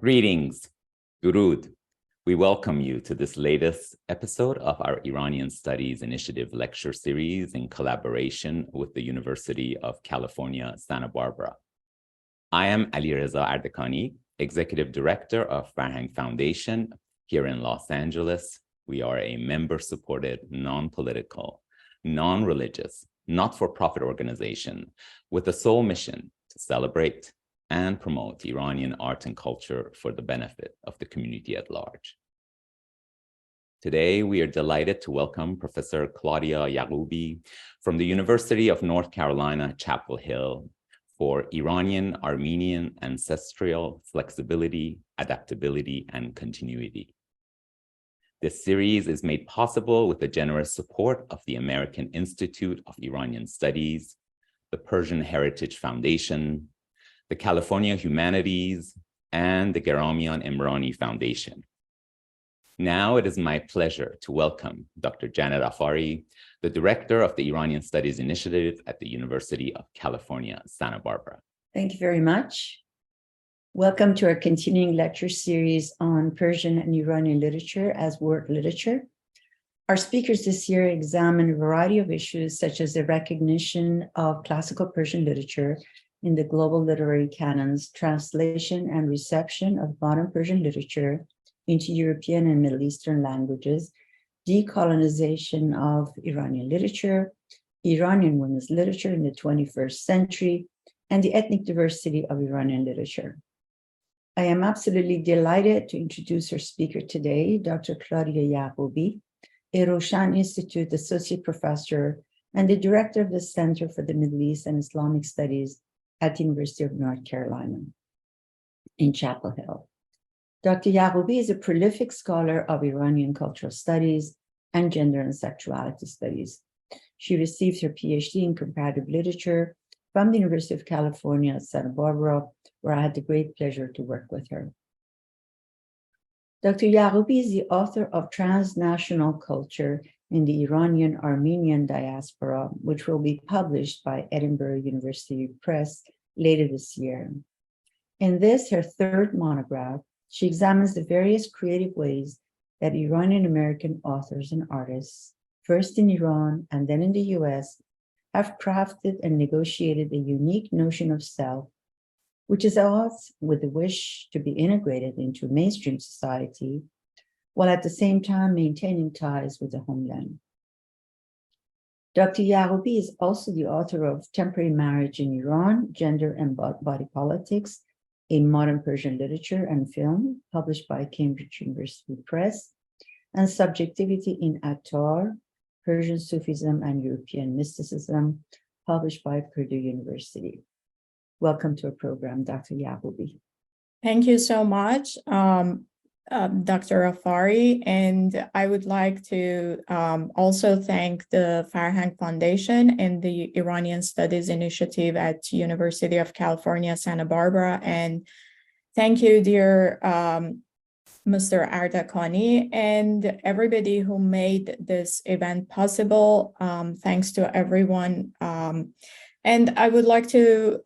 Greetings, Durud. We welcome you to this latest episode of our Iranian Studies Initiative lecture series in collaboration with the University of California, Santa Barbara. I am Alireza Ardekani, Executive Director of Farhang Foundation here in Los Angeles. We are a member-supported, non-political, non-religious, not-for-profit organization with the sole mission to celebrate and promote Iranian art and culture for the benefit of the community at large. Today, we are delighted to welcome Professor Claudia Yaghoobi from the University of North Carolina, Chapel Hill for Iranian Armenian Ancestral Flexibility, Adaptability, and Continuity. This series is made possible with the generous support of the American Institute of Iranian Studies, the Persian Heritage Foundation, the California Humanities, and the Gramian-Emrani Foundation. Now it is my pleasure to welcome Dr. Janet Afari, the Director of the Iranian Studies Initiative at the University of California, Santa Barbara. Thank you very much. Welcome to our continuing lecture series on Persian and Iranian literature as world literature. Our speakers this year examine a variety of issues such as the recognition of classical Persian literature in the global literary canons, translation and reception of modern Persian literature into European and Middle Eastern languages, decolonization of Iranian literature, Iranian women's literature in the 21st century, and the ethnic diversity of Iranian literature. I am absolutely delighted to introduce our speaker today, Dr. Claudia Yaghoobi, a Roshan Institute Associate Professor and the Director of the Center for the Middle East and Islamic Studies at the University of North Carolina in Chapel Hill. Dr. Yaghoobi is a prolific scholar of Iranian cultural studies and gender and sexuality studies. She received her PhD in comparative literature from the University of California, Santa Barbara, where I had the great pleasure to work with her. Dr. Yaghoobi is the author of Transnational Culture in the Iranian Armenian Diaspora, which will be published by Edinburgh University Press later this year. In this, her third monograph, she examines the various creative ways that Iranian American authors and artists, first in Iran and then in the US, have crafted and negotiated a unique notion of self, which is at odds with the wish to be integrated into mainstream society, while at the same time maintaining ties with the homeland. Dr. Yaghoobi is also the author of Temporary Marriage in Iran, Gender and Body Politics in Modern Persian Literature and Film, published by Cambridge University Press, and Subjectivity in Attar, Persian Sufism and European Mysticism, published by Purdue University. Welcome to our program, Dr. Yaghoobi. Thank you so much, Dr. Afari, and I would like to also thank the Farhang Foundation and the Iranian Studies Initiative at University of California, Santa Barbara, and thank you, dear Mr. Ardekani, and everybody who made this event possible. Thanks to everyone, and I would like to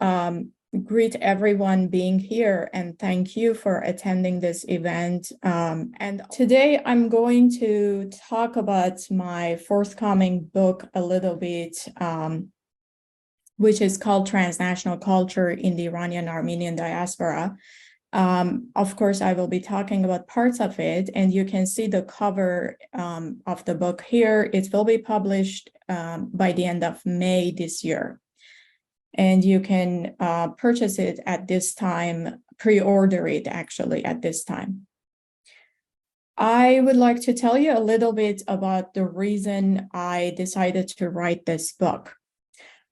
greet everyone being here and thank you for attending this event. And today I'm going to talk about my forthcoming book a little bit, which is called Transnational Culture in the Iranian Armenian Diaspora. Of course, I will be talking about parts of it, and you can see the cover of the book here. It will be published by the end of May this year. And you can purchase it at this time, pre-order it actually at this time. I would like to tell you a little bit about the reason I decided to write this book.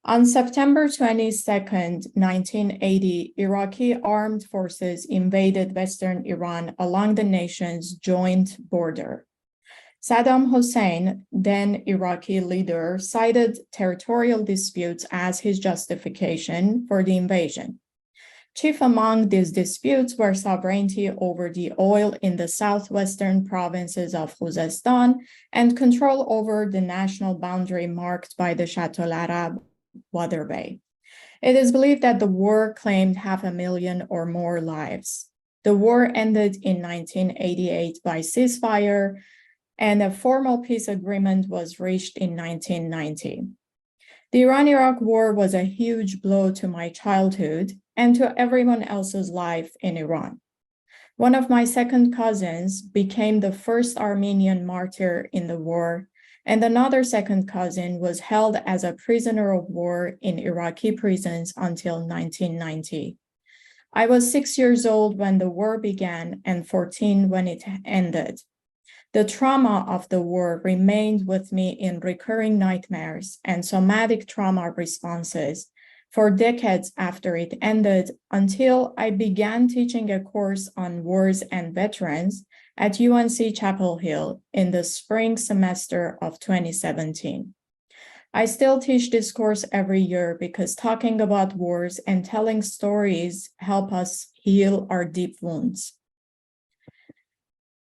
On September 22nd, 1980, Iraqi armed forces invaded Western Iran along the nation's joint border. Saddam Hussein, then Iraqi leader, cited territorial disputes as his justification for the invasion. Chief among these disputes were sovereignty over the oil in the southwestern provinces of Khuzestan and control over the national boundary marked by the Shatt al-Arab waterway. It is believed that the war claimed 500,000 or more lives. The war ended in 1988 by ceasefire, and a formal peace agreement was reached in 1990. The Iran-Iraq War was a huge blow to my childhood and to everyone else's life in Iran. One of my second cousins became the first Armenian martyr in the war, and another second cousin was held as a prisoner of war in Iraqi prisons until 1990. I was 6 years old when the war began and 14 when it ended. The trauma of the war remained with me in recurring nightmares and somatic trauma responses for decades after it ended, until I began teaching a course on wars and veterans at UNC Chapel Hill in the spring semester of 2017. I still teach this course every year because talking about wars and telling stories help us heal our deep wounds.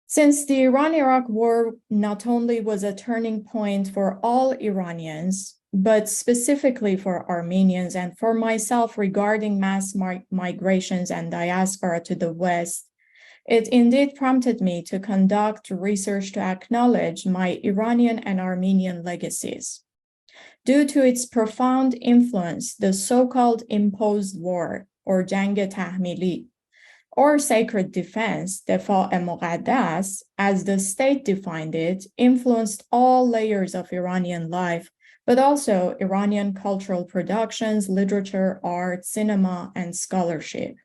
Since the Iran-Iraq War not only was a turning point for all Iranians, but specifically for Armenians and for myself regarding mass migrations and diaspora to the West, it indeed prompted me to conduct research to acknowledge my Iranian and Armenian legacies. Due to its profound influence, the so-called imposed war, or Jang Tahmili, or sacred defense, Defa' Muqaddas, as the state defined it, influenced all layers of Iranian life, but also Iranian cultural productions, literature, art, cinema, and scholarship.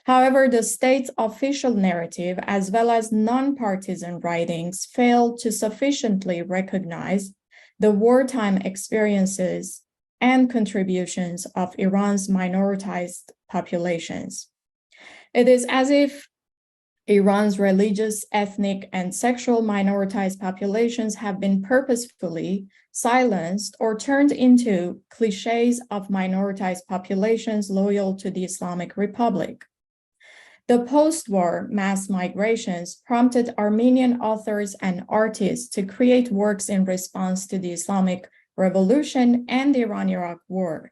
However, the state's official narrative, as well as non-partisan writings, failed to sufficiently recognize the wartime experiences and contributions of Iran's minoritized populations. It is as if Iran's religious, ethnic, and sexual minoritized populations have been purposefully silenced or turned into cliches of minoritized populations loyal to the Islamic Republic. The post-war mass migrations prompted Armenian authors and artists to create works in response to the Islamic Revolution and the Iran-Iraq War.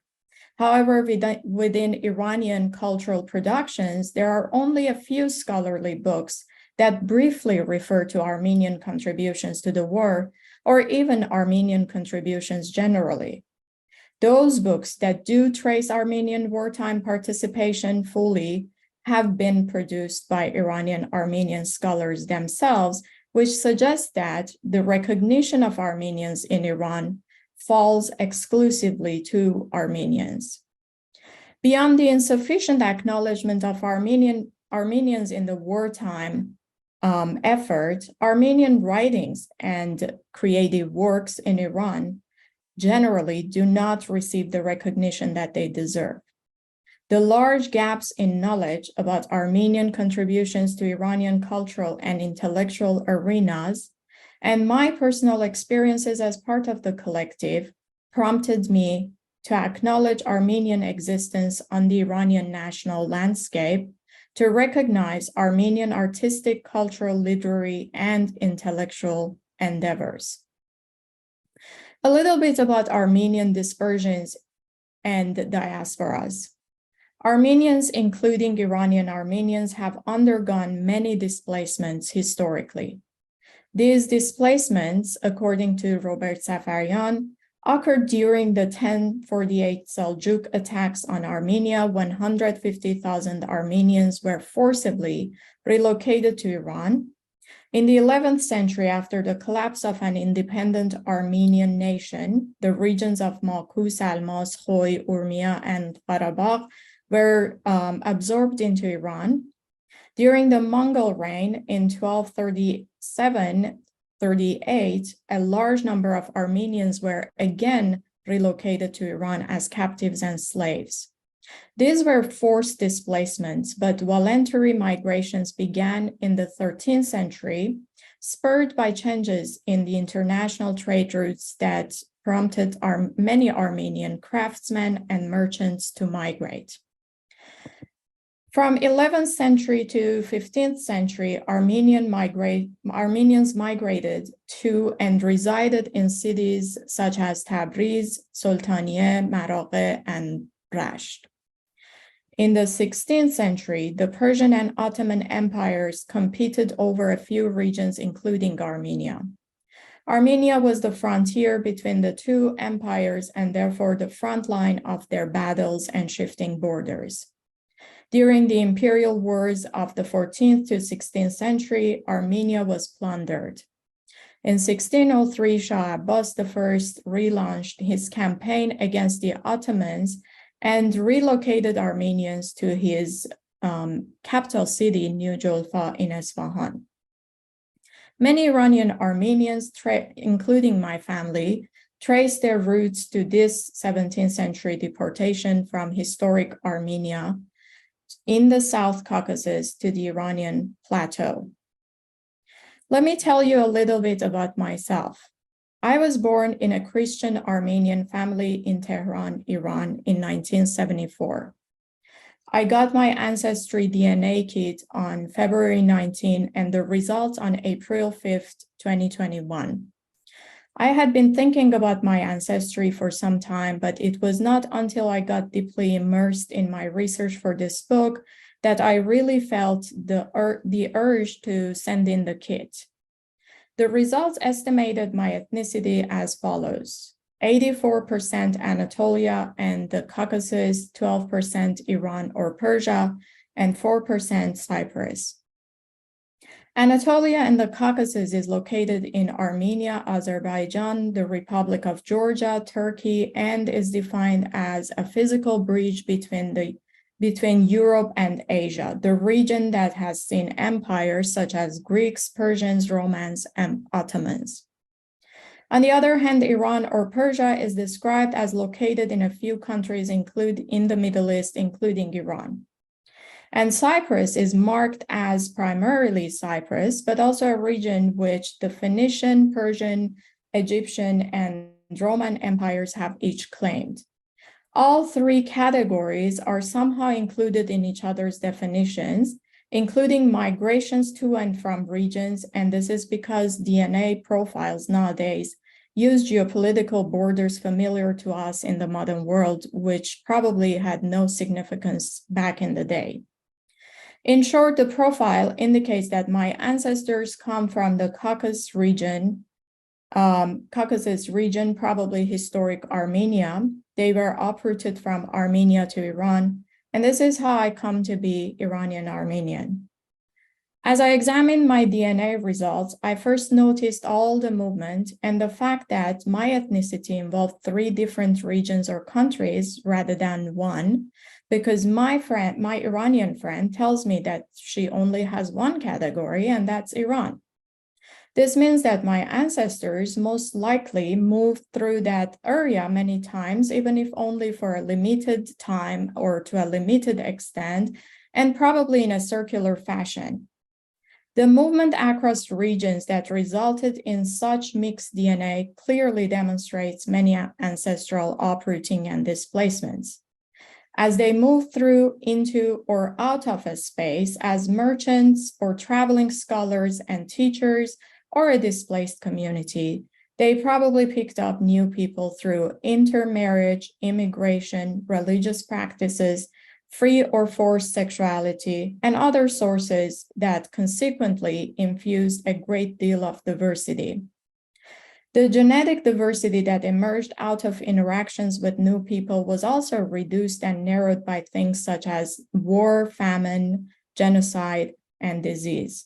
However, within Iranian cultural productions, there are only a few scholarly books that briefly refer to Armenian contributions to the war, or even Armenian contributions generally. Those books that do trace Armenian wartime participation fully have been produced by Iranian Armenian scholars themselves, which suggests that the recognition of Armenians in Iran falls exclusively to Armenians. Beyond the insufficient acknowledgement of Armenians in the wartime effort, Armenian writings and creative works in Iran generally do not receive the recognition that they deserve. The large gaps in knowledge about Armenian contributions to Iranian cultural and intellectual arenas and my personal experiences as part of the collective prompted me to acknowledge Armenian existence on the Iranian national landscape, to recognize Armenian artistic, cultural, literary, and intellectual endeavors. A little bit about Armenian dispersions and diasporas. Armenians, including Iranian Armenians, have undergone many displacements historically. These displacements, according to Robert Safarian, occurred during the 1048 Seljuk attacks on Armenia, when 150,000 Armenians were forcibly relocated to Iran. In the 11th century, after the collapse of an independent Armenian nation, the regions of Makus, Almas, Khoy, Urmia, and Qarabakh were absorbed into Iran. During the Mongol reign in 1237-38, a large number of Armenians were again relocated to Iran as captives and slaves. These were forced displacements, but voluntary migrations began in the 13th century, spurred by changes in the international trade routes that prompted many Armenian craftsmen and merchants to migrate. From 11th century to 15th century, Armenians migrated to and resided in cities such as Tabriz, Sultaniye, Maraghe, and Rasht. In the 16th century, the Persian and Ottoman empires competed over a few regions, including Armenia. Armenia was the frontier between the two empires and therefore the front line of their battles and shifting borders. During the Imperial Wars of the 14th to 16th century, Armenia was plundered. In 1603, Shah Abbas I relaunched his campaign against the Ottomans and relocated Armenians to his capital city, New Julfa in Isfahan. Many Iranian Armenians, including my family, trace their roots to this 17th century deportation from historic Armenia in the South Caucasus to the Iranian plateau. Let me tell you a little bit about myself. I was born in a Christian Armenian family in Tehran, Iran in 1974. I got my ancestry DNA kit on February 19 and the results on April 5th, 2021. I had been thinking about my ancestry for some time, but it was not until I got deeply immersed in my research for this book that I really felt the urge to send in the kit. The results estimated my ethnicity as follows: 84% Anatolia and the Caucasus, 12% Iran or Persia, and 4% Cyprus. Anatolia and the Caucasus is located in Armenia, Azerbaijan, the Republic of Georgia, Turkey, and is defined as a physical bridge between Europe and Asia, the region that has seen empires such as Greeks, Persians, Romans, and Ottomans. On the other hand, Iran or Persia is described as located in a few countries in the Middle East, including Iran. And Cyprus is marked as primarily Cyprus, but also a region which the Phoenician, Persian, Egyptian, and Roman empires have each claimed. All three categories are somehow included in each other's definitions, including migrations to and from regions, and this is because DNA profiles nowadays use geopolitical borders familiar to us in the modern world, which probably had no significance back in the day. In short, the profile indicates that my ancestors come from the Caucasus region, probably historic Armenia. They were uprooted from Armenia to Iran, and this is how I come to be Iranian Armenian. As I examined my DNA results, I first noticed all the movement and the fact that my ethnicity involved 3 different regions or countries rather than one, because my Iranian friend tells me that she only has one category, and that's Iran. This means that my ancestors most likely moved through that area many times, even if only for a limited time or to a limited extent, and probably in a circular fashion. The movement across regions that resulted in such mixed DNA clearly demonstrates many ancestral uprooting and displacements. As they move through, into, or out of a space as merchants or traveling scholars and teachers or a displaced community, they probably picked up new people through intermarriage, immigration, religious practices, free or forced sexuality, and other sources that consequently infused a great deal of diversity. The genetic diversity that emerged out of interactions with new people was also reduced and narrowed by things such as war, famine, genocide, and disease.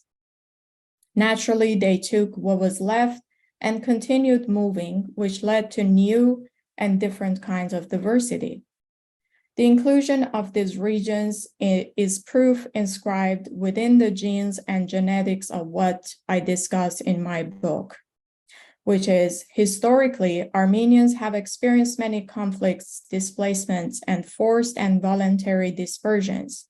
Naturally, they took what was left and continued moving, which led to new and different kinds of diversity. The inclusion of these regions is proof inscribed within the genes and genetics of what I discuss in my book, which is historically, Armenians have experienced many conflicts, displacements, and forced and voluntary dispersions.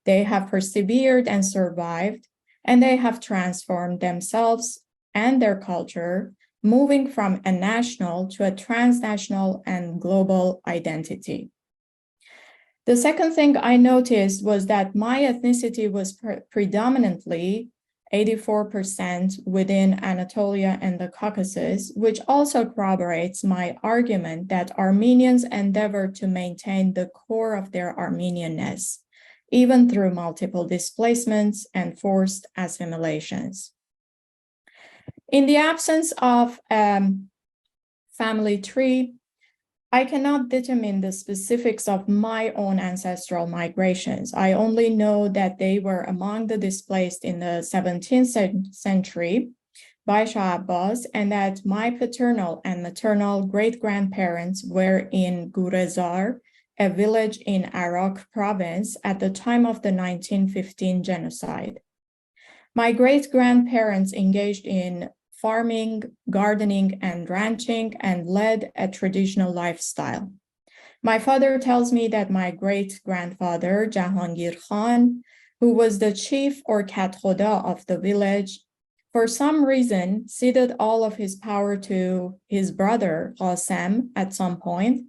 They have persevered and survived, and they have transformed themselves and their culture, moving from a national to a transnational and global identity. The second thing I noticed was that my ethnicity was predominantly 84% within Anatolia and the Caucasus, which also corroborates my argument that Armenians endeavor to maintain the core of their Armenianness, even through multiple displacements and forced assimilations. In the absence of family tree, I cannot determine the specifics of my own ancestral migrations. I only know that they were among the displaced in the 17th century by Shah Abbas, and that my paternal and maternal great-grandparents were in Gurezar, a village in Arak province, at the time of the 1915 genocide. My great-grandparents engaged in farming, gardening, and ranching, and led a traditional lifestyle. My father tells me that my great-grandfather, Jahangir Khan, who was the chief or Kat Khoda of the village, for some reason ceded all of his power to his brother, Qasim, at some point,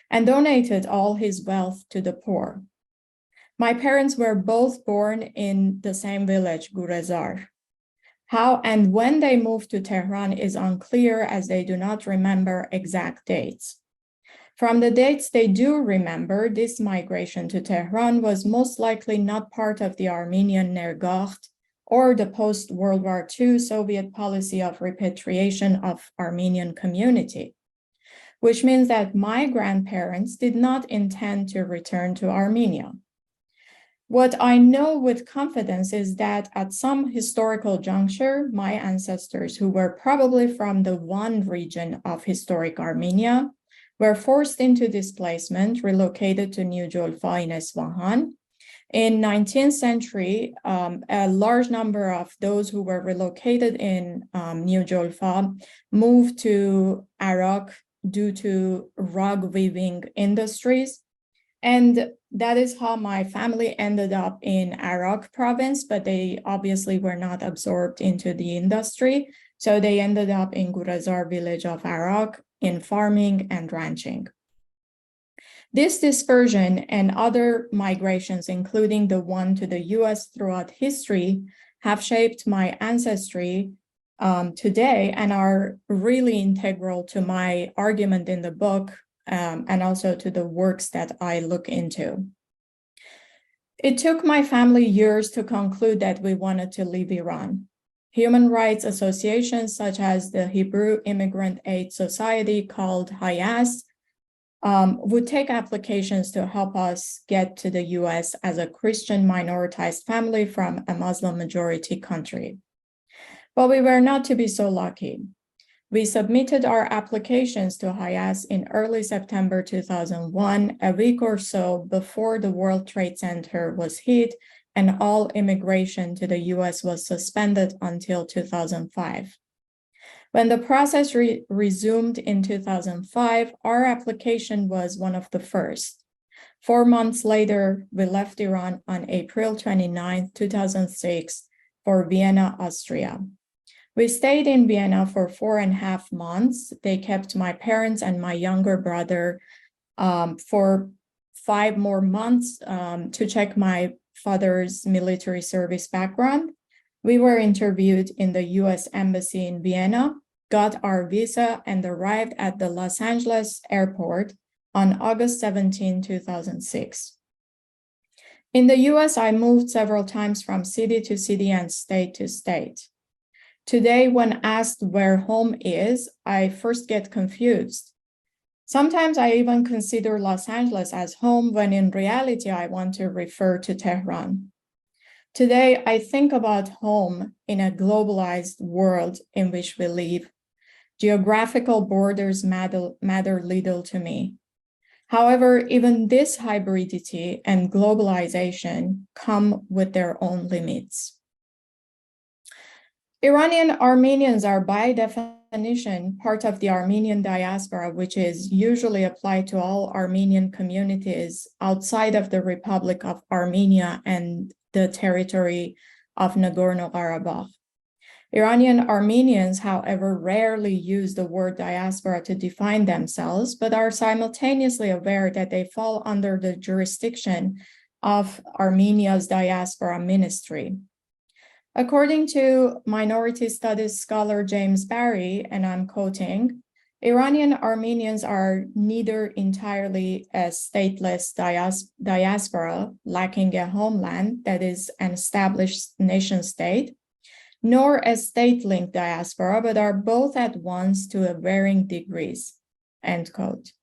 and donated all his wealth to the poor. My parents were both born in the same village, Gurezar. How and when they moved to Tehran is unclear, as they do not remember exact dates. From the dates they do remember, this migration to Tehran was most likely not part of the Armenian Nergacht or the post-World War II Soviet policy of repatriation of Armenian community, which means that my grandparents did not intend to return to Armenia. What I know with confidence is that at some historical juncture, my ancestors, who were probably from the one region of historic Armenia, were forced into displacement, relocated to New Julfa in Isfahan. In 19th century, a large number of those who were relocated in New Julfa moved to Arak due to rug weaving industries. And that is how my family ended up in Arak province, but they obviously were not absorbed into the industry. So they ended up in Gurezar village of Arak in farming and ranching. This dispersion and other migrations, including the one to the US throughout history, have shaped my ancestry today and are really integral to my argument in the book, and also to the works that I look into. It took my family years to conclude that we wanted to leave Iran. Human rights associations such as the Hebrew Immigrant Aid Society, called HIAS, would take applications to help us get to the US as a Christian minoritized family from a Muslim majority country. But we were not to be so lucky. We submitted our applications to HIAS in early September 2001, a week or so before the World Trade Center was hit and all immigration to the US was suspended until 2005. When the process resumed in 2005, our application was one of the first. 4 months later, we left Iran on April 29, 2006 for Vienna, Austria. We stayed in Vienna for 4.5 months. They kept my parents and my younger brother for 5 more months to check my father's military service background. We were interviewed in the US Embassy in Vienna, got our visa, and arrived at the Los Angeles airport on August 17, 2006. In the US, I moved several times from city to city and state to state. Today, when asked where home is, I first get confused. Sometimes I even consider Los Angeles as home when in reality I want to refer to Tehran. Today, I think about home in a globalized world in which we live. Geographical borders matter little to me. However, even this hybridity and globalization come with their own limits. Iranian Armenians are by definition part of the Armenian diaspora, which is usually applied to all Armenian communities outside of the Republic of Armenia and the territory of Nagorno-Karabakh. Iranian Armenians, however, rarely use the word diaspora to define themselves, but are simultaneously aware that they fall under the jurisdiction of Armenia's diaspora ministry. According to minority studies scholar James Barry, and I'm quoting, Iranian Armenians are neither entirely a stateless diaspora lacking a homeland that is an established nation state, nor a state-linked diaspora, but are both at once to varying degrees, end quote.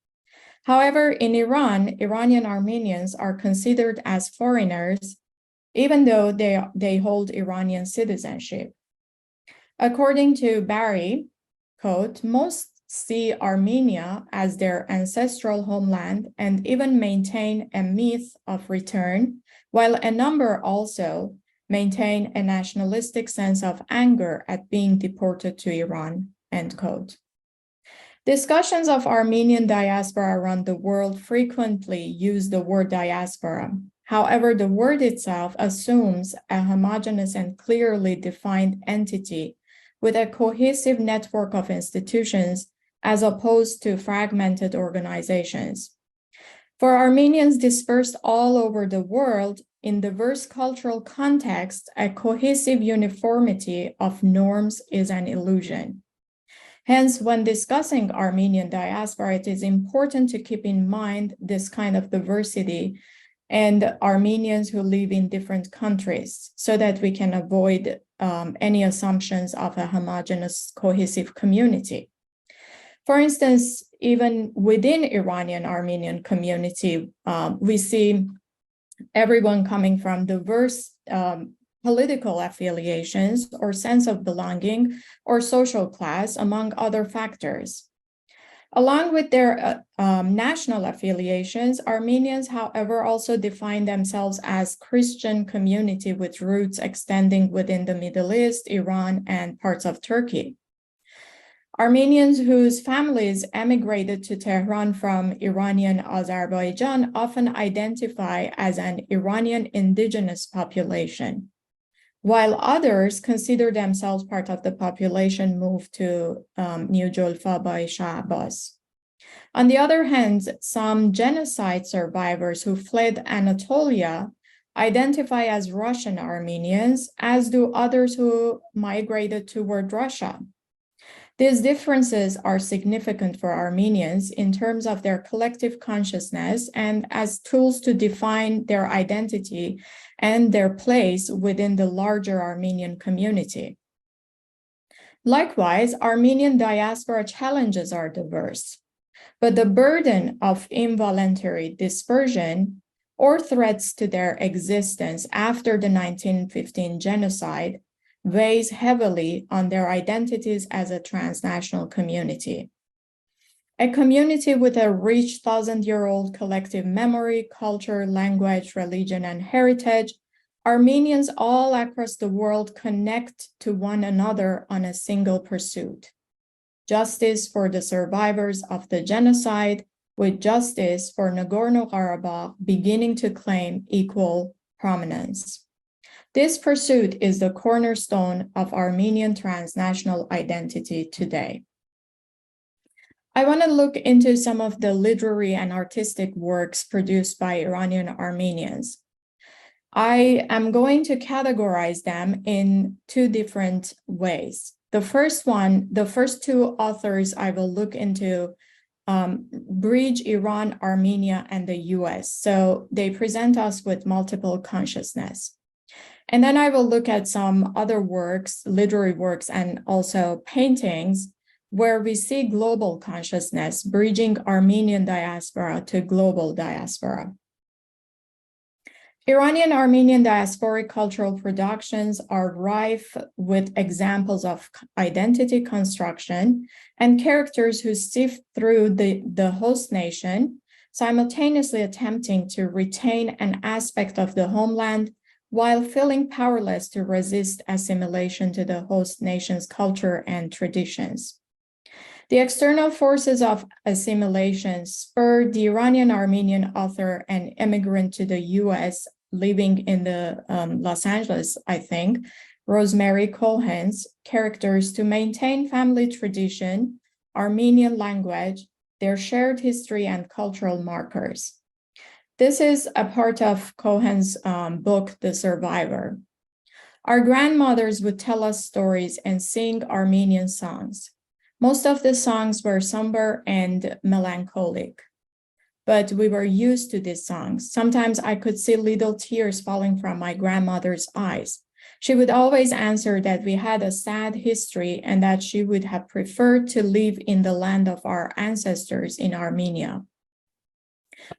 However, in Iran, Iranian Armenians are considered as foreigners, even though they hold Iranian citizenship. According to Barry, quote, most see Armenia as their ancestral homeland and even maintain a myth of return, while a number also maintain a nationalistic sense of anger at being deported to Iran, end quote. Discussions of Armenian diaspora around the world frequently use the word diaspora. However, the word itself assumes a homogeneous and clearly defined entity with a cohesive network of institutions as opposed to fragmented organizations. For Armenians dispersed all over the world, in diverse cultural contexts, a cohesive uniformity of norms is an illusion. Hence, when discussing Armenian diaspora, it is important to keep in mind this kind of diversity and Armenians who live in different countries so that we can avoid any assumptions of a homogeneous, cohesive community. For instance, even within Iranian Armenian community, we see everyone coming from diverse political affiliations or sense of belonging or social class, among other factors. Along with their national affiliations, Armenians, however, also define themselves as Christian community with roots extending within the Middle East, Iran, and parts of Turkey. Armenians whose families emigrated to Tehran from Iranian Azerbaijan often identify as an Iranian indigenous population, while others consider themselves part of the population moved to New Julfa by Shah Abbas. On the other hand, some genocide survivors who fled Anatolia identify as Russian Armenians, as do others who migrated toward Russia. These differences are significant for Armenians in terms of their collective consciousness and as tools to define their identity and their place within the larger Armenian community. Likewise, Armenian diaspora challenges are diverse, but the burden of involuntary dispersion or threats to their existence after the 1915 genocide weighs heavily on their identities as a transnational community. A community with a rich 1,000-year-old collective memory, culture, language, religion, and heritage, Armenians all across the world connect to one another on a single pursuit: justice for the survivors of the genocide, with justice for Nagorno-Karabakh beginning to claim equal prominence. This pursuit is the cornerstone of Armenian transnational identity today. I want to look into some of the literary and artistic works produced by Iranian Armenians. I am going to categorize them in two different ways. The first two authors I will look into bridge Iran, Armenia, and the US. So they present us with multiple consciousness. And then I will look at some other works, literary works, and also paintings where we see global consciousness bridging Armenian diaspora to global diaspora. Iranian Armenian diasporic cultural productions are rife with examples of identity construction and characters who sift through the host nation, simultaneously attempting to retain an aspect of the homeland while feeling powerless to resist assimilation to the host nation's culture and traditions. The external forces of assimilation spurred the Iranian Armenian author and immigrant to the US, living in the Los Angeles, I think, Rosemary Cohen's characters to maintain family tradition, Armenian language, their shared history and cultural markers. This is a part of Cohen's book, The Survivor. Our grandmothers would tell us stories and sing Armenian songs. Most of the songs were somber and melancholic, but we were used to these songs. Sometimes I could see little tears falling from my grandmother's eyes. She would always answer that we had a sad history and that she would have preferred to live in the land of our ancestors in Armenia.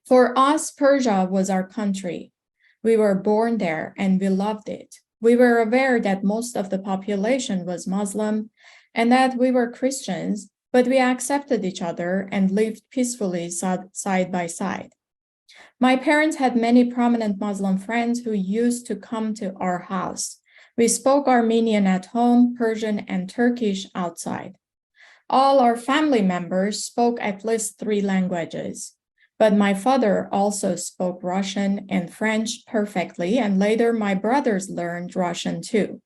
For us, Persia was our country. We were born there and we loved it. We were aware that most of the population was Muslim and that we were Christians, but we accepted each other and lived peacefully side by side. My parents had many prominent Muslim friends who used to come to our house. We spoke Armenian at home, Persian and Turkish outside. All our family members spoke at least 3 languages, but my father also spoke Russian and French perfectly, and later my brothers learned Russian too.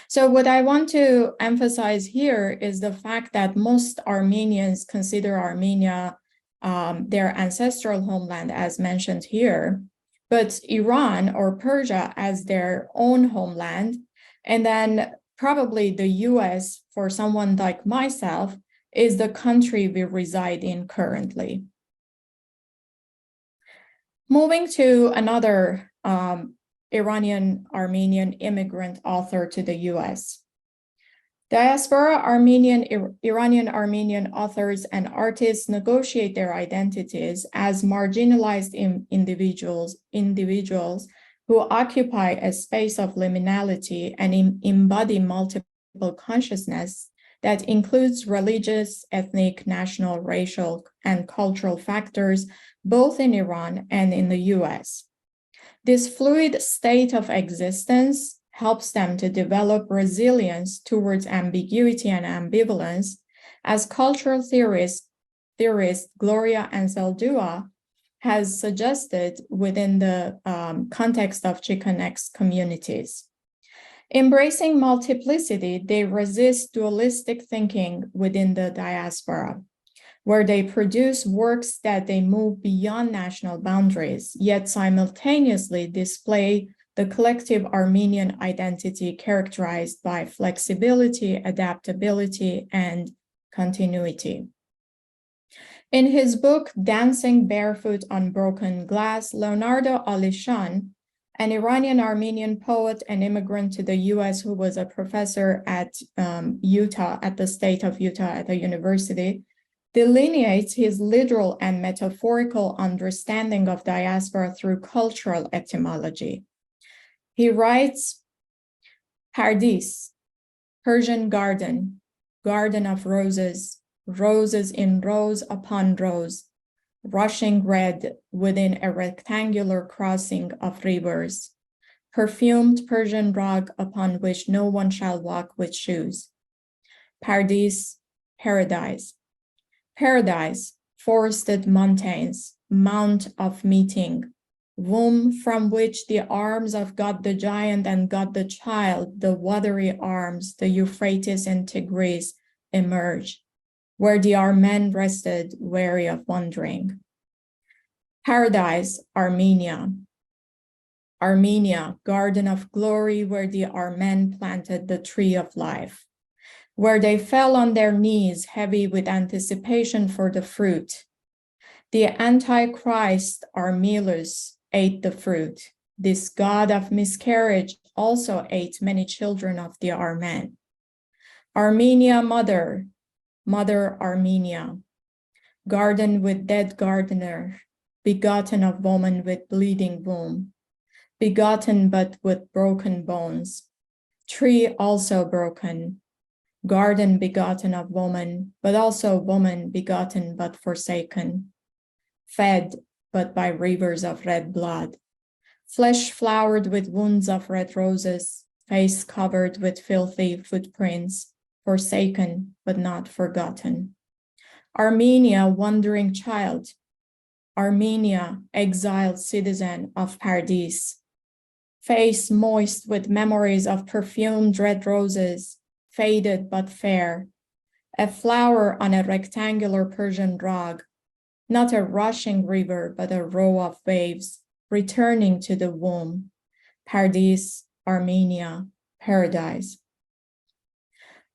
So what I want to emphasize here is the fact that most Armenians consider Armenia their ancestral homeland, as mentioned here, but Iran or Persia as their own homeland, and then probably the US, for someone like myself, is the country we reside in currently. Moving to another Iranian Armenian immigrant author to the US. Diaspora Iranian Armenian authors and artists negotiate their identities as marginalized individuals who occupy a space of liminality and embody multiple consciousness that includes religious, ethnic, national, racial, and cultural factors, both in Iran and in the US. This fluid state of existence helps them to develop resilience towards ambiguity and ambivalence, as cultural theorist Gloria Anzaldúa has suggested within the context of Chicanx communities. Embracing multiplicity, they resist dualistic thinking within the diaspora, where they produce works that they move beyond national boundaries, yet simultaneously display the collective Armenian identity characterized by flexibility, adaptability, and continuity. In his book, Dancing Barefoot on Broken Glass, Leonardo Alishan, an Iranian Armenian poet and immigrant to the US who was a professor at Utah, at the state of Utah at the university, delineates his literal and metaphorical understanding of diaspora through cultural etymology. He writes, Pardis, Persian garden, garden of roses, roses in rows upon rows, rushing red within a rectangular crossing of rivers, perfumed Persian rug upon which no one shall walk with shoes. Pardis, paradise. Paradise, forested mountains, mount of meeting, womb from which the arms of God the giant and God the child, the watery arms, the Euphrates and Tigris, emerge, where the Armen rested, weary of wandering. Paradise, Armenia. Armenia, garden of glory, where the Armen planted the tree of life, where they fell on their knees, heavy with anticipation for the fruit. The Antichrist, Armilus, ate the fruit. This god of miscarriage also ate many children of the Armen. Armenia, mother, mother Armenia, garden with dead gardener, begotten of woman with bleeding womb, begotten but with broken bones, tree also broken, garden begotten of woman, but also woman begotten but forsaken, fed but by rivers of red blood, flesh flowered with wounds of red roses, face covered with filthy footprints, forsaken but not forgotten. Armenia, wandering child, Armenia, exiled citizen of Pardis, face moist with memories of perfumed red roses, faded but fair, a flower on a rectangular Persian rug, not a rushing river, but a row of waves, returning to the womb. Pardis, Armenia, paradise.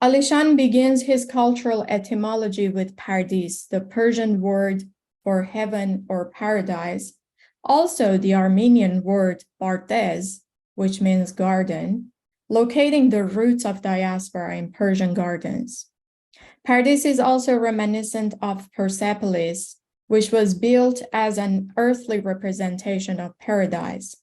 Alishan begins his cultural etymology with Pardis, the Persian word for heaven or paradise, also the Armenian word Bartez, which means garden, locating the roots of diaspora in Persian gardens. Pardis is also reminiscent of Persepolis, which was built as an earthly representation of paradise.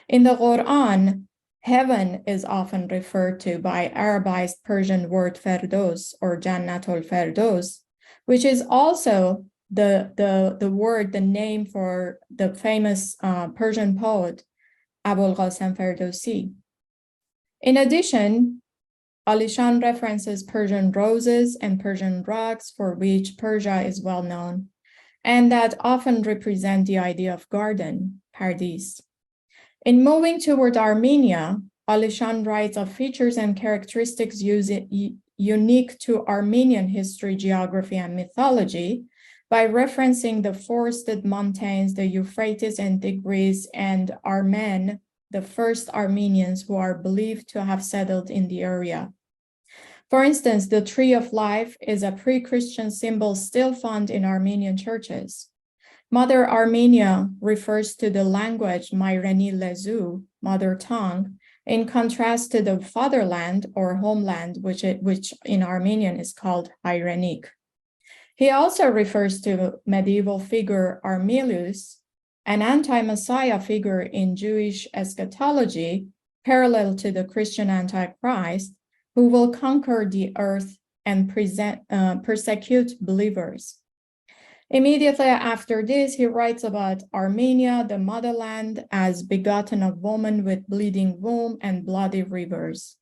In the Quran, heaven is often referred to by Arabized Persian word Ferdos or Jannatul Ferdos, which is also the word, the name for the famous Persian poet Abul Qasim Ferdowsi. In addition, Alishan references Persian roses and Persian rugs, for which Persia is well known, and that often represent the idea of garden, Pardis. In moving toward Armenia, Alishan writes of features and characteristics unique to Armenian history, geography, and mythology by referencing the forested mountains, the Euphrates and Tigris, and Armen, the first Armenians who are believed to have settled in the area. For instance, the tree of life is a pre-Christian symbol still found in Armenian churches. Mother Armenia refers to the language Mayreni Lezu, mother tongue, in contrast to the fatherland or homeland, which in Armenian is called Iranic. He also refers to medieval figure Armelius, an anti-Messiah figure in Jewish eschatology, parallel to the Christian Antichrist, who will conquer the earth and persecute believers. Immediately after this, he writes about Armenia, the motherland, as begotten of woman with bleeding womb and bloody rivers.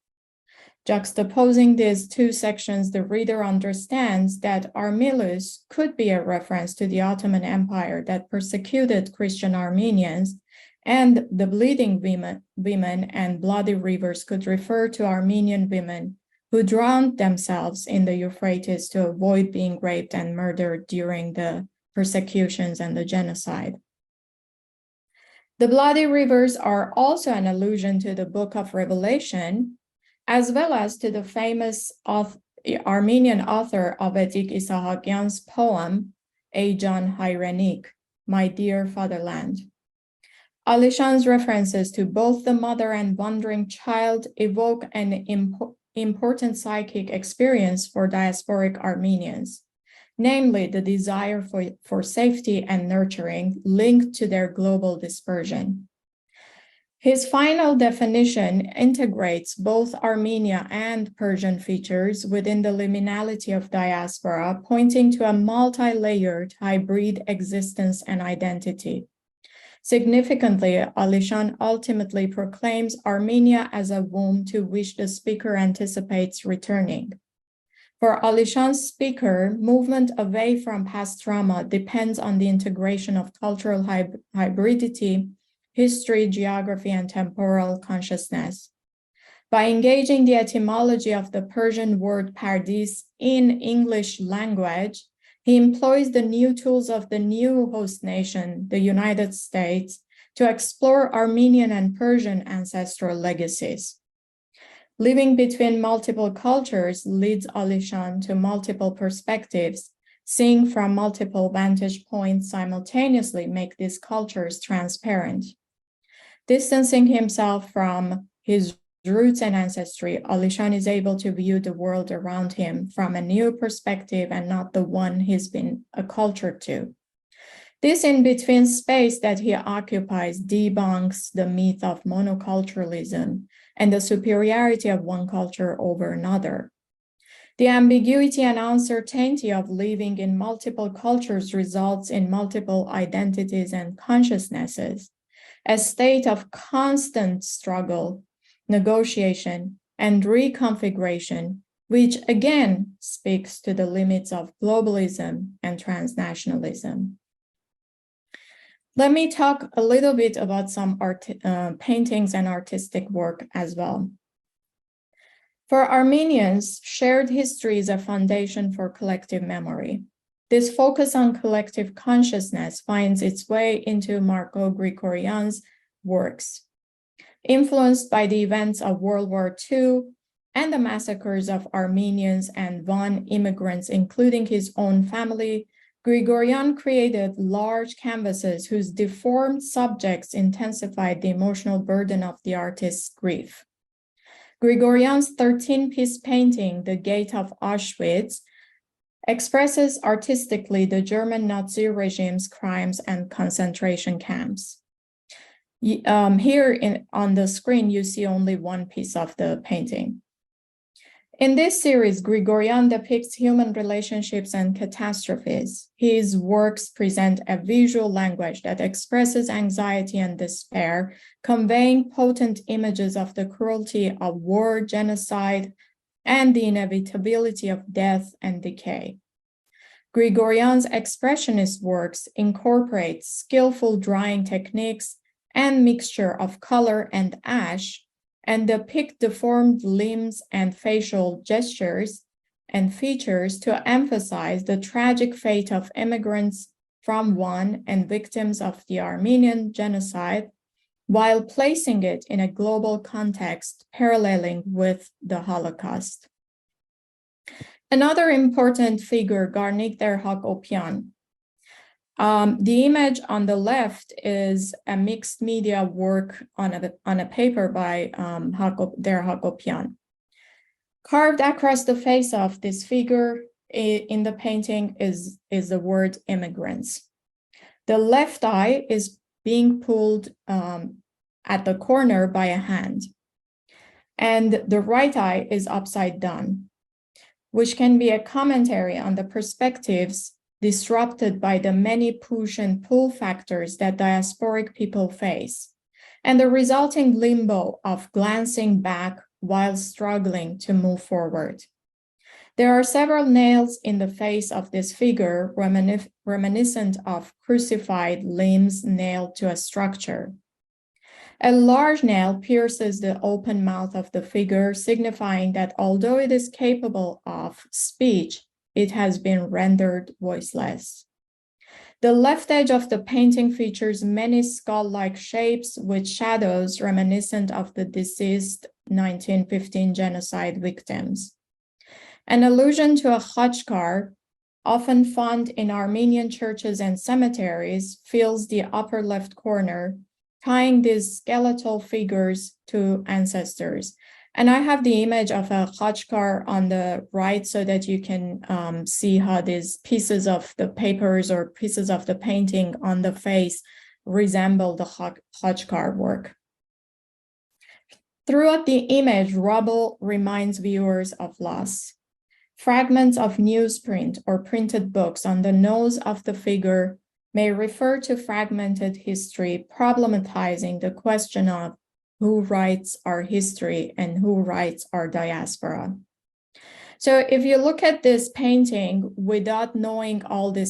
Juxtaposing these two sections, the reader understands that Armelius could be a reference to the Ottoman Empire that persecuted Christian Armenians, and the bleeding women and bloody rivers could refer to Armenian women who drowned themselves in the Euphrates to avoid being raped and murdered during the persecutions and the genocide. The bloody rivers are also an allusion to the Book of Revelation, as well as to the famous Armenian author of Edik Isahakyan's poem, Ejan Hayrenik, My Dear Fatherland. Alishan's references to both the mother and wandering child evoke an important psychic experience for diasporic Armenians, namely the desire for safety and nurturing linked to their global dispersion. His final definition integrates both Armenia and Persian features within the liminality of diaspora, pointing to a multi-layered hybrid existence and identity. Significantly, Alishan ultimately proclaims Armenia as a womb to which the speaker anticipates returning. For Alishan's speaker, movement away from past trauma depends on the integration of cultural hybridity, history, geography, and temporal consciousness. By engaging the etymology of the Persian word Pardis in English language, he employs the new tools of the new host nation, the United States, to explore Armenian and Persian ancestral legacies. Living between multiple cultures leads Alishan to multiple perspectives. Seeing from multiple vantage points simultaneously make these cultures transparent. Distancing himself from his roots and ancestry, Alishan is able to view the world around him from a new perspective and not the one he's been acculturated to. This in-between space that he occupies debunks the myth of monoculturalism and the superiority of one culture over another. The ambiguity and uncertainty of living in multiple cultures results in multiple identities and consciousnesses, a state of constant struggle, negotiation, and reconfiguration, which again speaks to the limits of globalism and transnationalism. Let me talk a little bit about some paintings and artistic work as well. For Armenians, shared history is a foundation for collective memory. This focus on collective consciousness finds its way into Marco Grigorian's works. Influenced by the events of World War II, and the massacres of Armenians and Van immigrants, including his own family, Grigorian created large canvases whose deformed subjects intensified the emotional burden of the artist's grief. Grigorian's 13-piece painting, The Gate of Auschwitz, expresses artistically the German Nazi regime's crimes and concentration camps. Here on the screen, you see only one piece of the painting. In this series, Grigorian depicts human relationships and catastrophes. His works present a visual language that expresses anxiety and despair, conveying potent images of the cruelty of war, genocide, and the inevitability of death and decay. Grigorian's expressionist works incorporate skillful drawing techniques and mixture of color and ash, and depict deformed limbs and facial gestures and features to emphasize the tragic fate of immigrants from Van and victims of the Armenian genocide, while placing it in a global context paralleling with the Holocaust. Another important figure, Garnik der Hagopian. The image on the left is a mixed media work on a paper by der Hagopian. Carved across the face of this figure in the painting is the word immigrants. The left eye is being pulled at the corner by a hand, and the right eye is upside down, which can be a commentary on the perspectives disrupted by the many push and pull factors that diasporic people face, and the resulting limbo of glancing back while struggling to move forward. There are several nails in the face of this figure reminiscent of crucified limbs nailed to a structure. A large nail pierces the open mouth of the figure, signifying that although it is capable of speech, it has been rendered voiceless. The left edge of the painting features many skull-like shapes with shadows reminiscent of the deceased 1915 genocide victims. An allusion to a khachkar, often found in Armenian churches and cemeteries, fills the upper left corner, tying these skeletal figures to ancestors. And I have the image of a khachkar on the right so that you can see how these pieces of the papers or pieces of the painting on the face resemble the khachkar work. Throughout the image, rubble reminds viewers of loss. Fragments of newsprint or printed books on the nose of the figure may refer to fragmented history, problematizing the question of who writes our history and who writes our diaspora. So if you look at this painting without knowing all the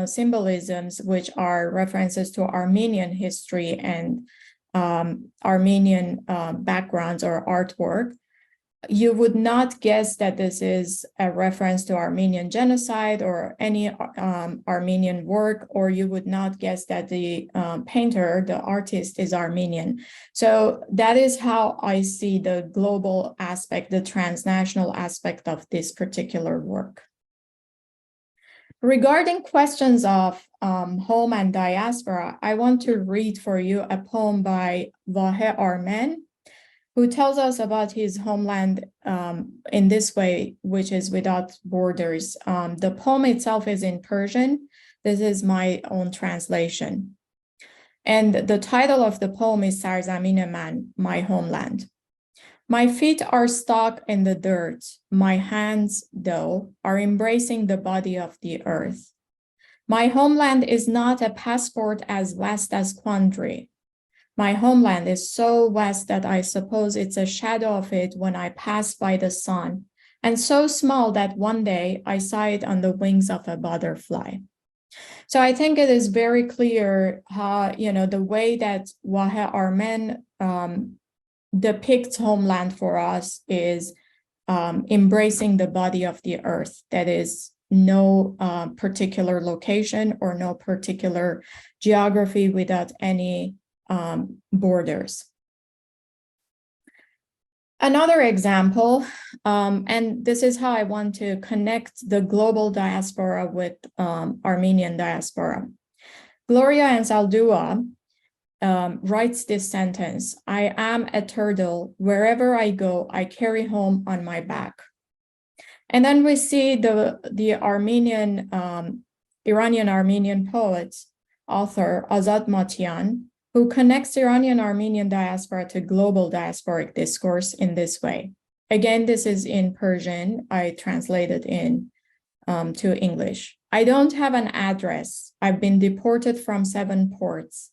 symbolisms, which are references to Armenian history and Armenian backgrounds or artwork, you would not guess that this is a reference to Armenian genocide or any Armenian work, or you would not guess that the painter, the artist, is Armenian. So that is how I see the global aspect, the transnational aspect of this particular work. Regarding questions of home and diaspora, I want to read for you a poem by Vahe Armen, who tells us about his homeland in this way, which is without borders. The poem itself is in Persian. This is my own translation. And the title of the poem is Sarzamin Man, My Homeland. My feet are stuck in the dirt. My hands, though, are embracing the body of the earth. My homeland is not a passport as vast as Quandary. My homeland is so vast that I suppose it's a shadow of it when I pass by the sun, and so small that one day I saw it on the wings of a butterfly. So I think it is very clear how, the way that Vahe Armen depicts homeland for us is embracing the body of the earth. That is no particular location or no particular geography without any borders. Another example, and this is how I want to connect the global diaspora with Armenian diaspora. Gloria Anzaldúa writes this sentence: "I am a turtle. Wherever I go, I carry home on my back." And then we see the Armenian, Iranian Armenian poet, author Azad Matian, who connects Iranian Armenian diaspora to global diasporic discourse in this way. Again, this is in Persian. I translated to English. "I don't have an address. I've been deported from 7 ports.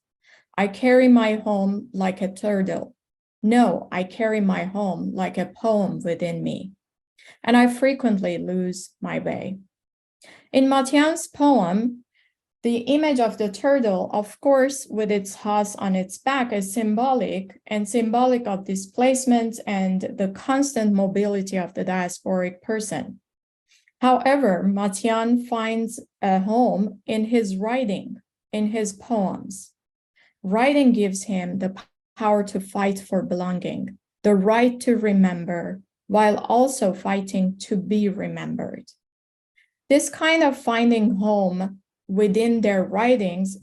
I carry my home like a turtle. No, I carry my home like a poem within me. And I frequently lose my way." In Matian's poem, the image of the turtle, of course, with its husk on its back, is symbolic of displacement and the constant mobility of the diasporic person. However, Matian finds a home in his writing, in his poems. Writing gives him the power to fight for belonging, the right to remember, while also fighting to be remembered. This kind of finding home within their writings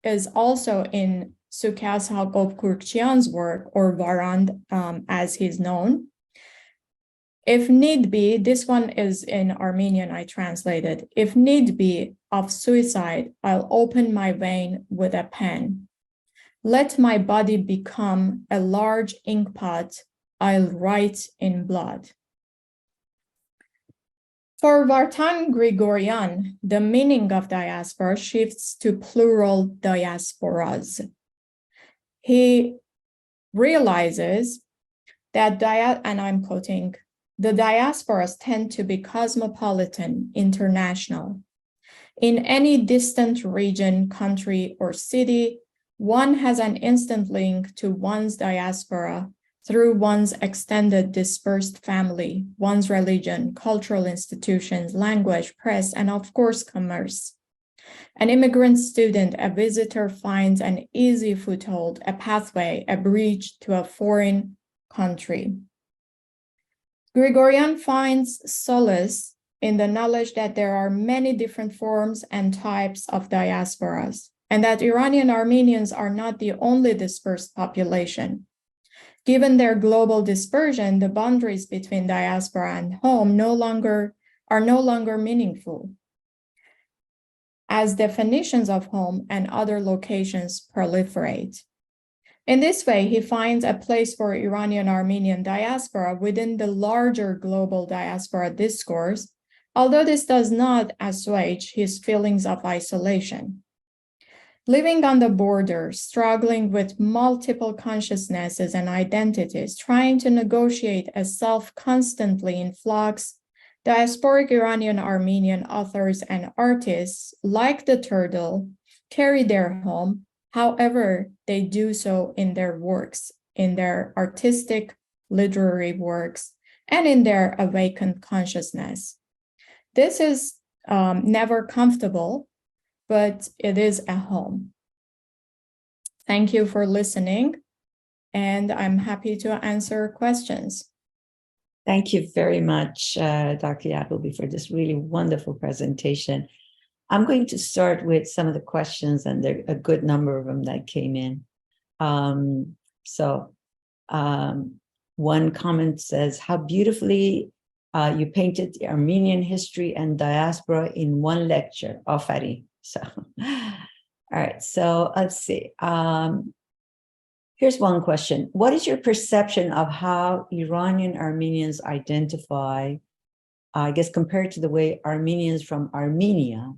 is also in Sukyas Haqobkurkchian's work, or Varand as he's known. "If need be," this one is in Armenian, I translated, "if need be of suicide, I'll open my vein with a pen. Let my body become a large inkpot, I'll write in blood." For Vartan Grigoryan, the meaning of diaspora shifts to plural diasporas. He realizes that, and I'm quoting, "the diasporas tend to be cosmopolitan, international. In any distant region, country, or city, one has an instant link to one's diaspora through one's extended dispersed family, one's religion, cultural institutions, language, press, and of course, commerce. An immigrant student, a visitor finds an easy foothold, a pathway, a bridge to a foreign country." Grigoryan finds solace in the knowledge that there are many different forms and types of diasporas, and that Iranian Armenians are not the only dispersed population. Given their global dispersion, the boundaries between diaspora and home are no longer meaningful, as definitions of home and other locations proliferate. In this way, he finds a place for Iranian Armenian diaspora within the larger global diaspora discourse, although this does not assuage his feelings of isolation. Living on the border, struggling with multiple consciousnesses and identities, trying to negotiate a self constantly in flux, diasporic Iranian Armenian authors and artists, like the turtle, carry their home, however they do so in their works, in their artistic, literary works, and in their awakened consciousness. This is never comfortable, but it is a home. Thank you for listening, and I'm happy to answer questions. Thank you very much, Dr. Yaghoobi, for this really wonderful presentation. I'm going to start with some of the questions, and there are a good number of them that came in. One comment says, "How beautifully you painted the Armenian history and diaspora in one lecture." Afari. So, all right, so let's see. Here's one question. What is your perception of how Iranian Armenians identify, I guess, compared to the way Armenians from Armenia?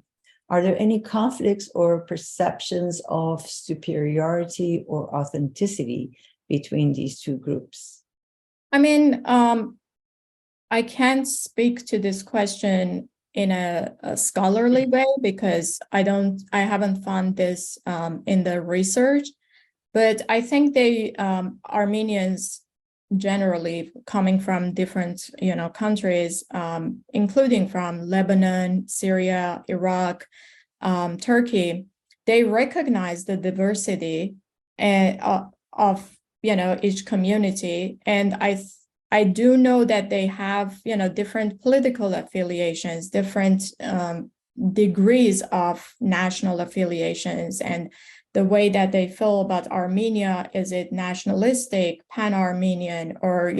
Are there any conflicts or perceptions of superiority or authenticity between these two groups? I mean, I can't speak to this question in a scholarly way because I haven't found this in the research, but I think Armenians generally coming from different, countries, including from Lebanon, Syria, Iraq, Turkey, they recognize the diversity of, each community. And I do know that they have, different political affiliations, different degrees of national affiliations, and the way that they feel about Armenia, is it nationalistic, pan-Armenian, or,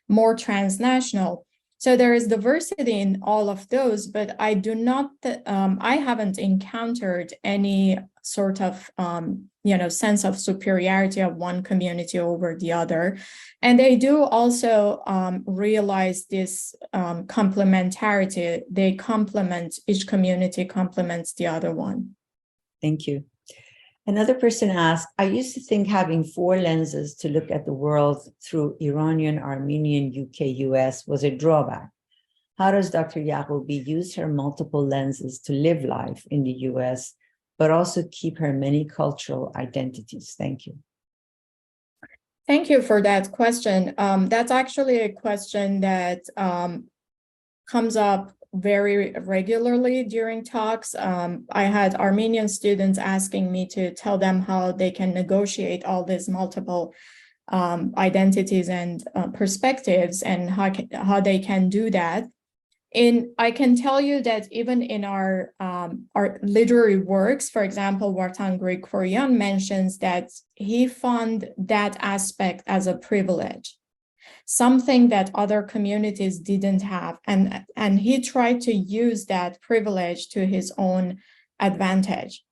more transnational? So there is diversity in all of those, but I do not, I haven't encountered any sort of, sense of superiority of one community over the other. And they do also realize this complementarity. They complement, each community complements the other one. Thank you. Another person asked, I used to think having 4 lenses to look at the world through Iranian, Armenian, UK, US was a drawback. How does Dr. Yaghoobi use her multiple lenses to live life in the US, but also keep her many cultural identities? Thank you. Thank you for that question. That's actually a question that comes up very regularly during talks. I had Armenian students asking me to tell them how they can negotiate all these multiple identities and perspectives, and how they can do that. I can tell you that even in our literary works, for example, Vartan Grigoryan mentions that he found that aspect as a privilege, something that other communities didn't have. And he tried to use that privilege to his own advantage.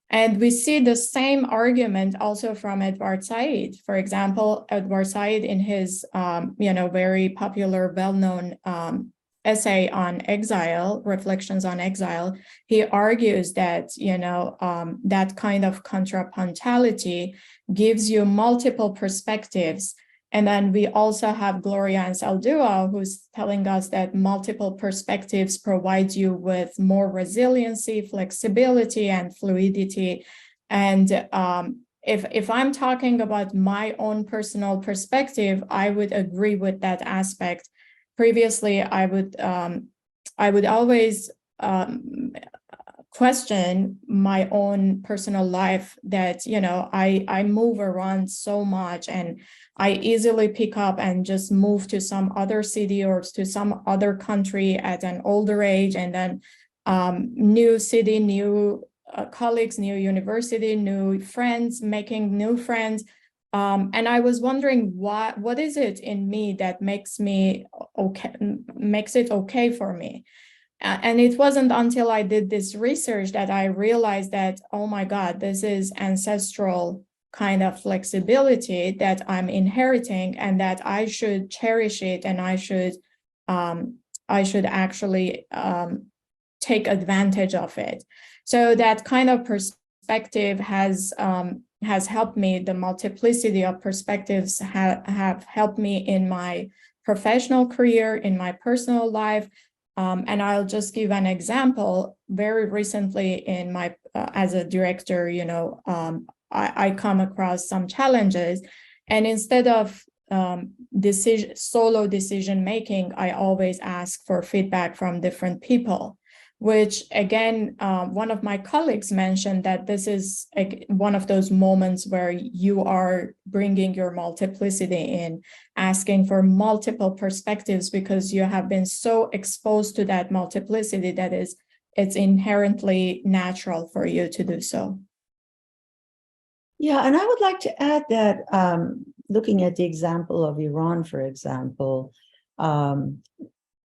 And we see the same argument also from Edward Said. For example, Edward Said, in his very popular, well-known essay on exile, Reflections on Exile, he argues that that kind of contrapuntality gives you multiple perspectives. And then we also have Gloria Ansaldúa, who's telling us that multiple perspectives provide you with more resiliency, flexibility, and fluidity. And if I'm talking about my own personal perspective, I would agree with that aspect. Previously, I would always question my own personal life, that I move around so much, and I easily pick up and just move to some other city or to some other country at an older age, and then new city, new colleagues, new university, new friends, making new friends. And I was wondering what is it in me that makes it okay for me. And it wasn't until I did this research that I realized that, oh my God, this is ancestral kind of flexibility that I'm inheriting, and that I should cherish it, and I should actually take advantage of it. So that kind of perspective has helped me. The multiplicity of perspectives have helped me in my professional career, in my personal life. And I'll just give an example. Very recently, in my as a director, I come across some challenges, and instead of solo decision making, I always ask for feedback from different people. Which again, one of my colleagues mentioned that this is one of those moments where you are bringing your multiplicity in, asking for multiple perspectives, because you have been so exposed to that multiplicity that it's inherently natural for you to do so. Yeah, and I would like to add that looking at the example of Iran, for example,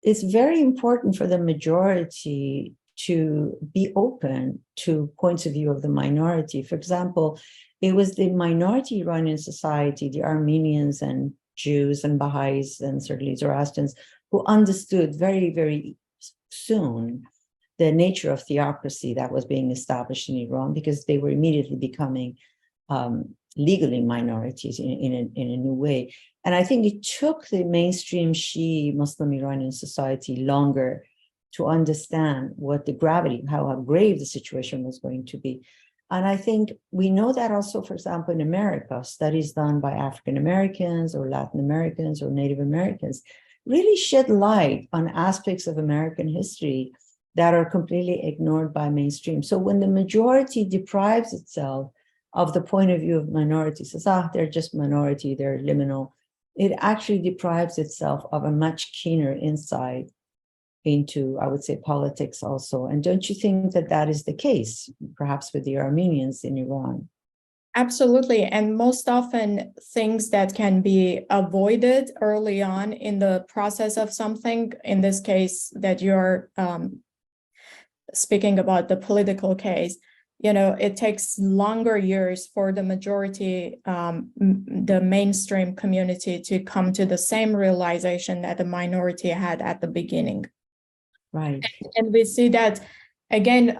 it's very important for the majority to be open to points of view of the minority. For example, it was the minority Iranian society, the Armenians and Jews and Baha'is and certainly Zoroastrians, who understood very, very soon the nature of theocracy that was being established in Iran, because they were immediately becoming legally minorities in a new way. And I think it took the mainstream Shi'i Muslim Iranian society longer to understand what the gravity, how grave the situation was going to be. And I think we know that also, for example, in America, studies done by African Americans or Latin Americans or Native Americans really shed light on aspects of American history that are completely ignored by mainstream. So when the majority deprives itself of the point of view of minorities, says, they're just minority, they're liminal, it actually deprives itself of a much keener insight into, I would say, politics also. And don't you think that that is the case, perhaps with the Armenians in Iran? Absolutely. And most often things that can be avoided early on in the process of something, in this case that you're speaking about the political case, it takes longer years for the majority, the mainstream community to come to the same realization that the minority had at the beginning. Right. And we see that, again,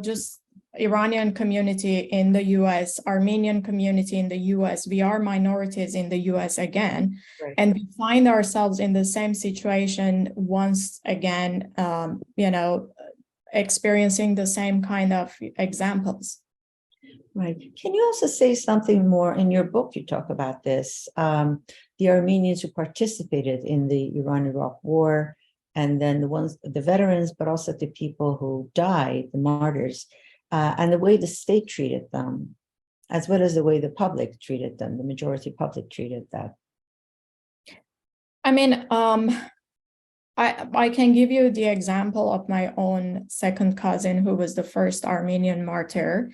just Iranian community in the US, Armenian community in the US, we are minorities in the US again, right. And we find ourselves in the same situation once again, experiencing the same kind of examples. Right. Can you also say something more? In your book, you talk about this, the Armenians who participated in the Iran-Iraq War, and then the veterans, but also the people who died, the martyrs, and the way the state treated them, as well as the way the public treated them, the majority public treated that. I mean, I can give you the example of my own second cousin, who was the first Armenian martyr,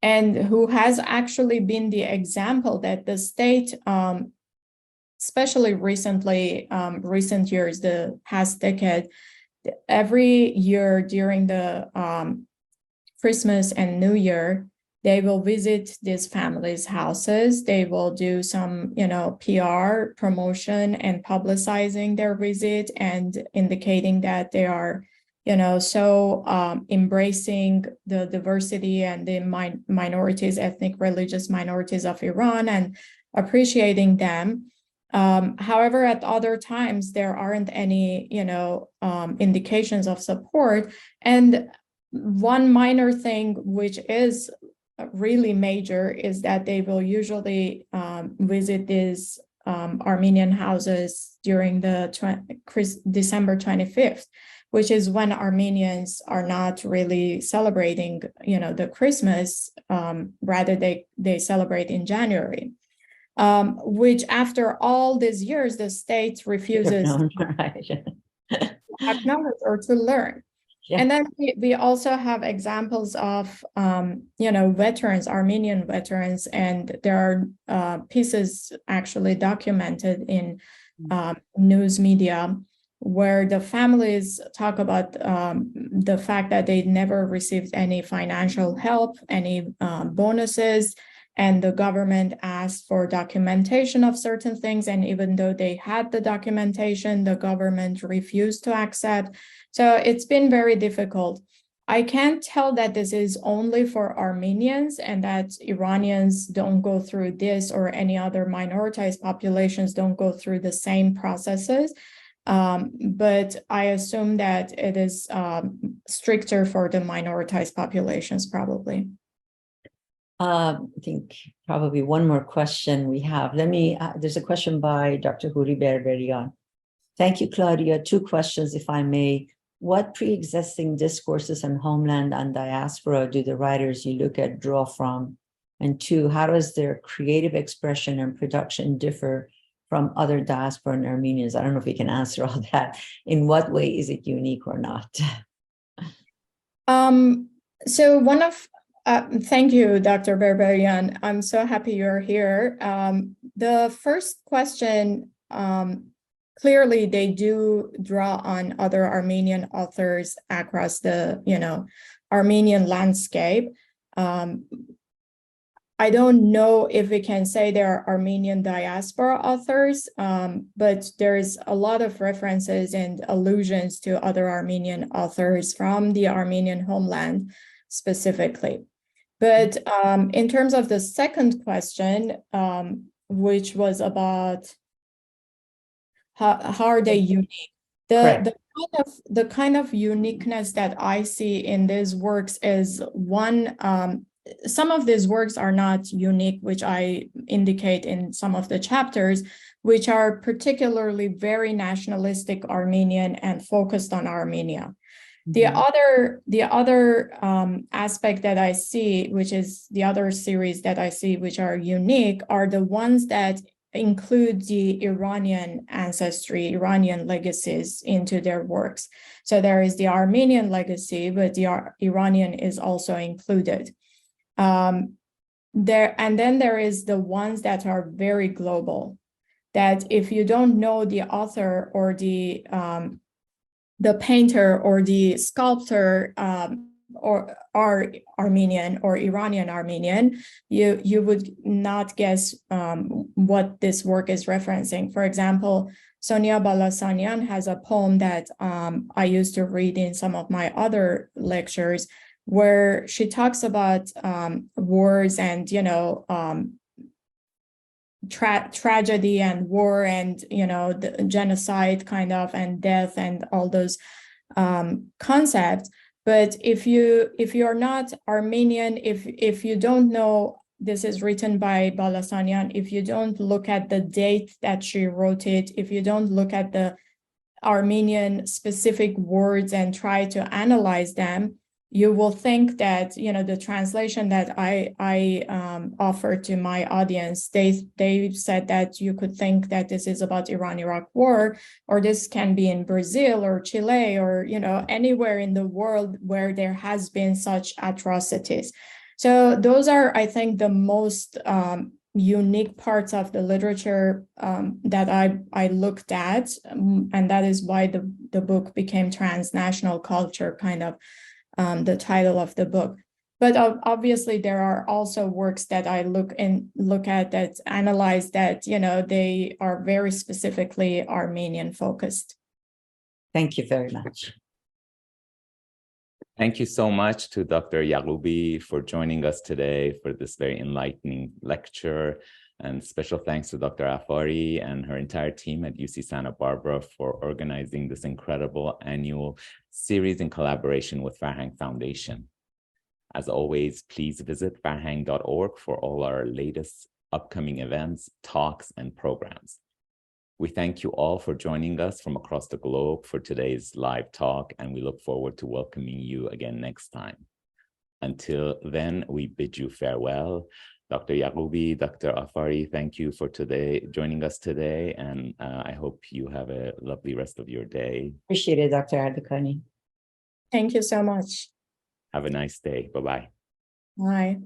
and who has actually been the example that the state, especially recently, recent years, the past decade, every year during the Christmas and New Year, they will visit these families' houses. They will do some, PR promotion and publicizing their visit and indicating that they are, so embracing the diversity and the minorities, ethnic, religious minorities of Iran, and appreciating them. However, at other times, there aren't any, indications of support. And one minor thing, which is really major, is that they will usually visit these Armenian houses during the December 25th, which is when Armenians are not really celebrating, the Christmas. Rather, they celebrate in January, which after all these years, the state refuses to acknowledge or to learn. Yeah. And then we also have examples of, veterans, Armenian veterans, and there are pieces actually documented in news media where the families talk about the fact that they never received any financial help, any bonuses, and the government asked for documentation of certain things. And even though they had the documentation, the government refused to accept. So it's been very difficult. I can't tell that this is only for Armenians and that Iranians don't go through this, or any other minoritized populations don't go through the same processes. But I assume that it is stricter for the minoritized populations, probably. I think probably one more question we have. There's a question by Dr. Huri Berberian. Thank you, Claudia. 2 questions, if I may. What pre-existing discourses on homeland and diaspora do the writers you look at draw from? And 2, how does their creative expression and production differ from other diaspora and Armenians? I don't know if you can answer all that. In what way is it unique or not? Thank you, Dr. Berberian. I'm so happy you're here. The first question, clearly they do draw on other Armenian authors across the, Armenian landscape. I don't know if we can say they're Armenian diaspora authors, but there's a lot of references and allusions to other Armenian authors from the Armenian homeland specifically. But in terms of the second question, which was about how are they unique? The kind of uniqueness that I see in these works is one, some of these works are not unique, which I indicate in some of the chapters, which are particularly very nationalistic Armenian and focused on Armenia. The other aspect that I see, which is the other series that I see, which are unique, are the ones that include the Iranian ancestry, Iranian legacies into their works. So there is the Armenian legacy, but the Iranian is also included. And then there is the ones that are very global, that if you don't know the author or the painter or the sculptor or are Armenian or Iranian Armenian, you would not guess what this work is referencing. For example, Sonia Balasanian has a poem that I used to read in some of my other lectures, where she talks about wars and, tragedy and war and, the genocide kind of, and death and all those concepts. But if you are not Armenian, if you don't know this is written by Balasanian, if you don't look at the date that she wrote it, if you don't look at the Armenian specific words and try to analyze them, you will think that, the translation that I offer to my audience, they said that you could think that this is about Iran-Iraq war, or this can be in Brazil or Chile or, anywhere in the world where there has been such atrocities. So those are, I think, the most unique parts of the literature that I looked at, and that is why the book became Transnational Culture, kind of the title of the book. But obviously there are also works that I look at that analyze that, they are very specifically Armenian focused. Thank you very much. Thank you so much to Dr. Yaghoobi for joining us today for this very enlightening lecture. And special thanks to Dr. Afari and her entire team at UC Santa Barbara for organizing this incredible annual series in collaboration with Farhang Foundation. As always, please visit farhang.org for all our latest upcoming events, talks, and programs. We thank you all for joining us from across the globe for today's live talk, and we look forward to welcoming you again next time. Until then, we bid you farewell. Dr. Yaghoobi, Dr. Afari, thank you for joining us today, and I hope you have a lovely rest of your day. Appreciate it, Dr. Ardukani. Thank you so much. Have a nice day. Bye-bye. Bye.